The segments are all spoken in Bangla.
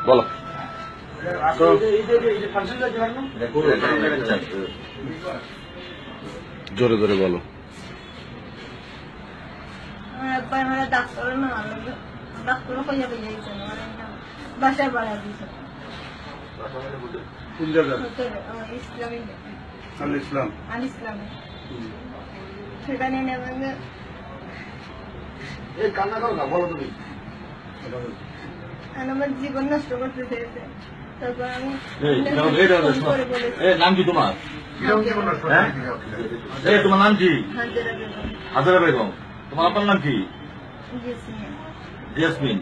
বলো। জোরে জোরে বলো। বাসার ভাড়া দিয়েছে কোন জায়গা? ইসলামী আল ইসলাম। আল ইসলামে সেখানে নেবে কান্না করো না, বলো তুমি। আমার জীবন নষ্ট করতে চেয়েছে। তারপর আমি নাম কি তোমার? তোমার নাম কি? হাজারা বেগম। তোমার আপনার নাম কি? জেসমিন।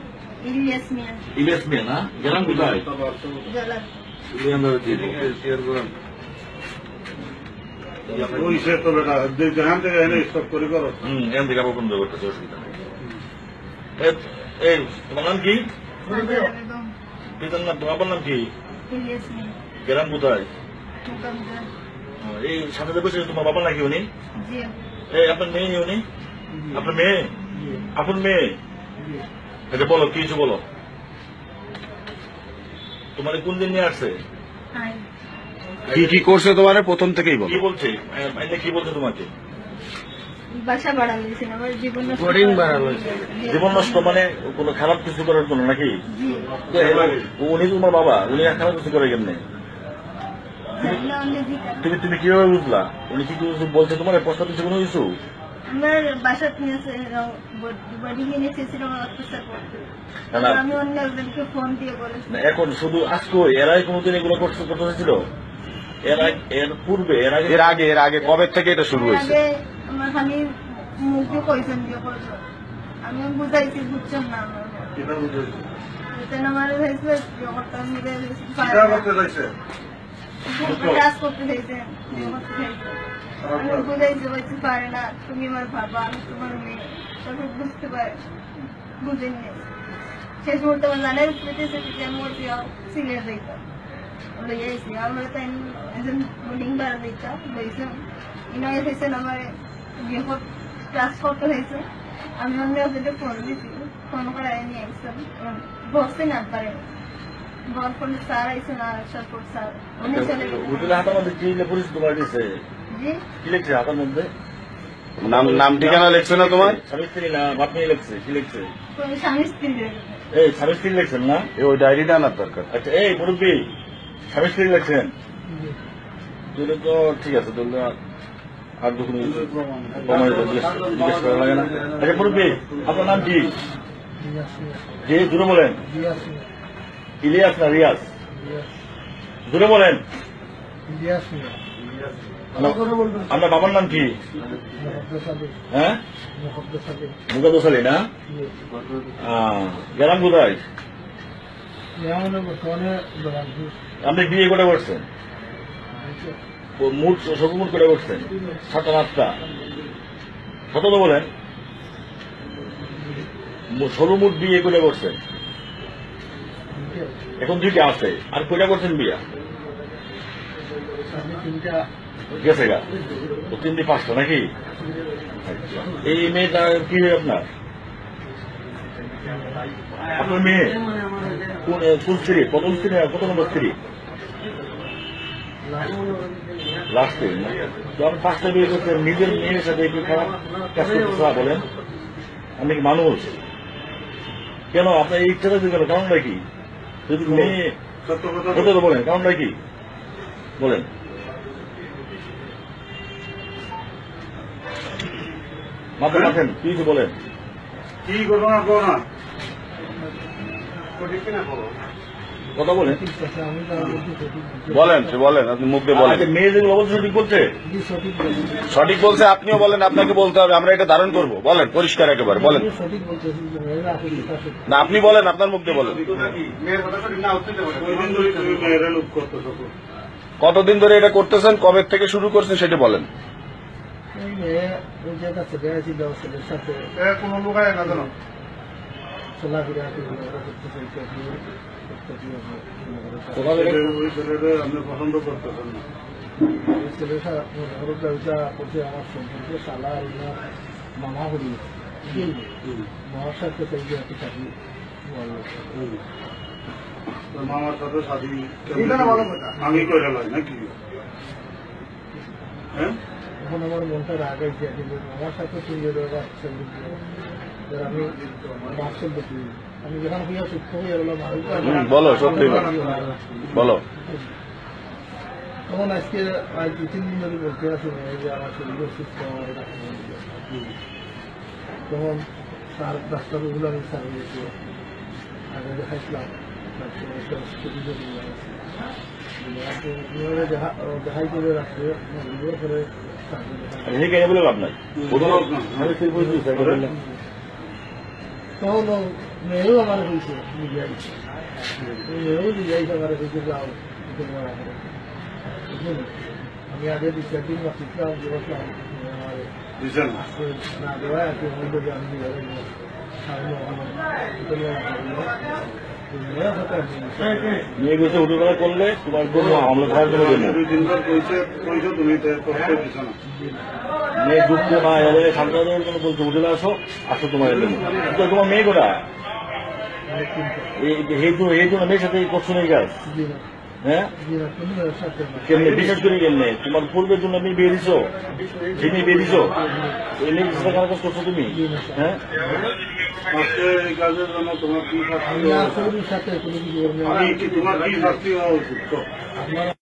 ইলিয়াস মিয়া না? গেলাম কোথায়? ওই সে তো বেটা যেখান থেকে এনে স্টপ করে করো। এখান থেকে আবার বন্ধ করতেছে, অসুবিধা নেই। তোমার নাম কি? পিতার নাম, তোমার আপনার নাম কি? গেলাম কোথায়? এই সাথে বসে তোমার বাবার নাকি উনি? আপনার মেয়ে উনি? আপনার মেয়ে? আপনার মেয়ে? এটা বলো, কি কিছু বলো। তোমার কোন দিন নিয়ে আসছে? কি কি করছে তোমার প্রথম থেকেই বলো। কি বলছে? কি বলছে তোমাকে? বাসা ভাড়া দিয়েছেন, আমার জীবন জীবন নষ্ট মানে কোনো খারাপ কিছু করার জন্য নাকি? উনি তোমার বাবা, উনি খারাপ কিছু করে কেমনে? তুমি কিভাবে বুঝলা? উনি কি কিছু বলছে তোমার? প্রস্তাব দিচ্ছে কোনো কিছু? আমার বাসা বাড়ি কিনে চেয়েছিলাম অত্যাচার করতে, আমি অন্য একজনকে ফোন দিয়ে বলেছি। এখন শুধু আজকে এরাই কোনোদিন এগুলো করতে হয়েছিল? এর পূর্বে এর আগে কবে থেকে এটা শুরু হয়েছে? আমার স্বামী মুখ দিয়ে কইছেন দিয়ে করছো, আমি বুঝাইছি, বুঝছেন না। আমার কাজ করতে চাইছেন, আমি বুঝাইছি, বলছি পারে না, তুমি আমার বাবা, আমি তোমার মেয়ে, তারপর বুঝতে পারে, বুঝেননি। শেষ মুহূর্তে আমার জানার পেতেছে যে আমি সিলে যাইতাম, লইয়াইছি আমরা তাই একজন বোর্ডিং ভাড়া দিতাম লইছেন, ইনয়ে হয়েছেন আমার ট্রান্সফার হয়েছে। আমি অন্য একজনকে ফোন দিয়েছি, ফোন করে নিয়ে আসতাম, বসতে না পারে বল করলে স্যার আইসে না, সারপর স্যার উনি চলে গেছে। হাতের মধ্যে কি পুলিশ তোমার দিচ্ছে? জি কি লিখছে হাতের মধ্যে? নাম ঠিকানা লিখছে না তোমার? স্বামী স্ত্রী না বাপ নিয়ে লিখছে? কি লিখছে? স্বামী স্ত্রী। এই স্বামী স্ত্রী লিখছেন না? ওই ডায়েরিটা আনার দরকার। আচ্ছা, এই মুরব্বী স্বামী স্ত্রী লিখছেন? তাহলে তো ঠিক আছে, তাহলে আর দুপুর জিজ্ঞেস করা লাগে না। আচ্ছা মুরব্বী, আপনার নাম কি? জি, দূরে বলেন। ইলিয়াস না রিয়াজ? দূরে বলেন। আপনার বাবার নাম কি? হ্যাঁ, মুকাদ্দাস আলী না? গেলাম কোথায়? আপনি বিয়ে করে বসছেন? মুঠ সর্বমোট করে বসছেন? 7টা 8টা? কত তো বলেন? সর্বমোট বিয়ে করে বসছেন? এখন 2টা আছে, আর কয়টা করছেন বিয়া? গেছে গা তো 3 5টা নাকি? এই মেয়েটা কি হয় আপনার? আপনার মেয়ে কোন স্ত্রী? প্রথম স্ত্রী কত নম্বর স্ত্রী? লাস্টে। যখন 5টা বিয়ে করছেন, নিজের মেয়ের সাথে কি খারাপ কাজ করতে বলেন? আপনি কি মানুষ? কেন আপনার এই ইচ্ছাটা গেল? কারণটা কি? যদি মেয়ে সত্য বলেন, কারণটা কি বলেন? মাথা মাথেন, কি কিছু বলেন। কি করবো না করো না, কথা বলেন। বলেন, বলেন, আপনি মুখ দিয়ে বলেন। মেয়ে যেগুলো বলছে সঠিক বলছে? সঠিক বলছে, আপনিও বলেন, আপনাকে বলতে হবে, আমরা এটা ধারণ করবো। বলেন পরিষ্কার একেবারে বলেন না, আপনি বলেন, আপনার মুখ দিয়ে বলেন। কতদিন ধরে এটা করতেছেন, কবে থেকে শুরু করছেন সেটা বলেন। কোনো লোক আয় না জানো আপনি পছন্দ করতেছেন না? ছেলেটা আমার সম্পর্কে সালা মামা করি মহার সাথে থাকি তোর মামার সাথে শাদি এটা না ভালো কথা। আমি করে লাই নাকি? হ্যাঁ এখন আমার মনটা রাগ হয়েছে কিন্তু আমার সাথে সঙ্গে আসছে আমি বাক্সের দেখি আমি যখন হইয়া সুস্থ হয়ে গেলাম বলো, সত্যি বলো। বলো। তখন আজকে আজ 2-3 দিন ধরে বলতে আসি যে আমার শরীর সুস্থ তখন স্যার ডাক্তারগুলো আমি স্যার গেছি আগে দেখাইছিলাম দেখাই করে রাখছে করে কেন বলে লাভ নাই। তখন মেয়েও আমার হয়েছে মিডিয়ায় মেয়েও মিডিয়ায় আমার হয়েছে যাও আমি আগে 2-4 দিন বাঁচিয়েছিলাম যে বসলাম দিচ্ছেন না দেওয়া আছে আমি নিয়ে গেছে উঠোবেলা করলে তোমার কোনো আমরা খাওয়ার জন্য দেবো। 2-3 বার কইছে তুমি কষ্ট দিচ্ছ না। মেয়ে ঢুকতে না এলে সামনে কোনো বলছে উঠে আসো আসো তোমার এলে তোমার মেয়ে কোটা এই জন্য মেয়ের সাথে করছো না এই কাজ। হ্যাঁ কেমনি বিশেষ করে কেমনে তোমার পূর্বের জন্য মেয়ে বিয়ে দিছো যে মেয়ে বিয়ে দিছো এই মেয়ে সাথে কাজ করছো তুমি। হ্যাঁ আজকে এই কাজের জন্য তোমার কি শাস্তি সাথে কোনো কিছু আমি কি তোমার কি শাস্তি হওয়া উচিত? আপনারা